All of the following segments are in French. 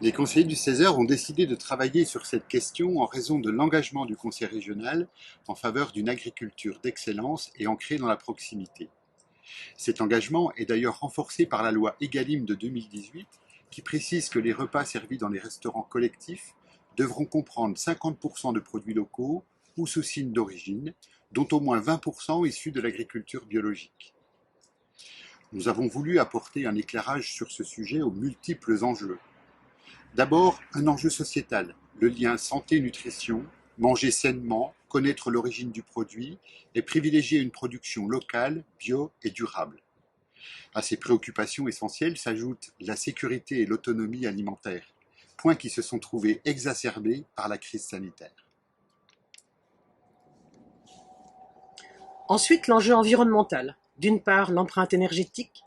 Les conseillers du Césaire ont décidé de travailler sur cette question en raison de l'engagement du Conseil régional en faveur d'une agriculture d'excellence et ancrée dans la proximité. Cet engagement est d'ailleurs renforcé par la loi Egalim de 2018 qui précise que les repas servis dans les restaurants collectifs devront comprendre 50% de produits locaux ou sous signe d'origine, dont au moins 20% issus de l'agriculture biologique. Nous avons voulu apporter un éclairage sur ce sujet aux multiples enjeux. D'abord, un enjeu sociétal, le lien santé-nutrition, manger sainement, connaître l'origine du produit et privilégier une production locale, bio et durable. À ces préoccupations essentielles s'ajoutent la sécurité et l'autonomie alimentaire, points qui se sont trouvés exacerbés par la crise sanitaire. Ensuite, l'enjeu environnemental. D'une part, l'empreinte énergétique,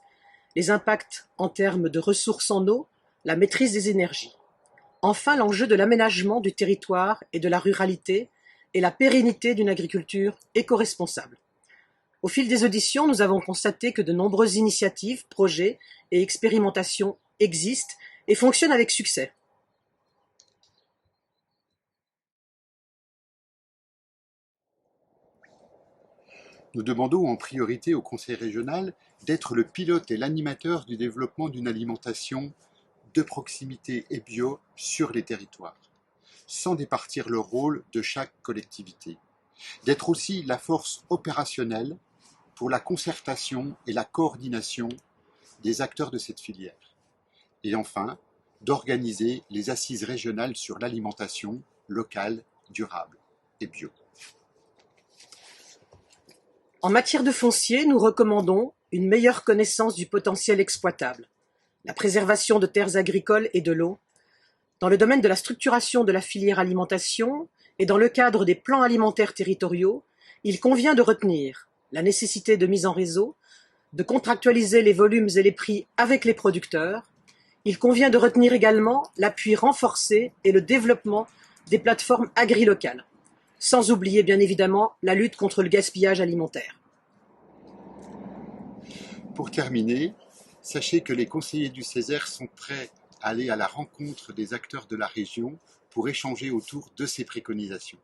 les impacts en termes de ressources en eau, la maîtrise des énergies. Enfin, l'enjeu de l'aménagement du territoire et de la ruralité et la pérennité d'une agriculture éco-responsable. Au fil des auditions, nous avons constaté que de nombreuses initiatives, projets et expérimentations existent et fonctionnent avec succès. Nous demandons en priorité au Conseil régional d'être le pilote et l'animateur du développement d'une alimentation de proximité et bio sur les territoires, sans départir le rôle de chaque collectivité. D'être aussi la force opérationnelle pour la concertation et la coordination des acteurs de cette filière. Et enfin, d'organiser les assises régionales sur l'alimentation locale, durable et bio. En matière de foncier, nous recommandons une meilleure connaissance du potentiel exploitable, la préservation de terres agricoles et de l'eau, dans le domaine de la structuration de la filière alimentation et dans le cadre des plans alimentaires territoriaux, il convient de retenir la nécessité de mise en réseau, de contractualiser les volumes et les prix avec les producteurs. Il convient de retenir également l'appui renforcé et le développement des plateformes agri-locales, sans oublier bien évidemment la lutte contre le gaspillage alimentaire. Pour terminer, sachez que les conseillers du Césaire sont prêts à aller à la rencontre des acteurs de la région pour échanger autour de ces préconisations.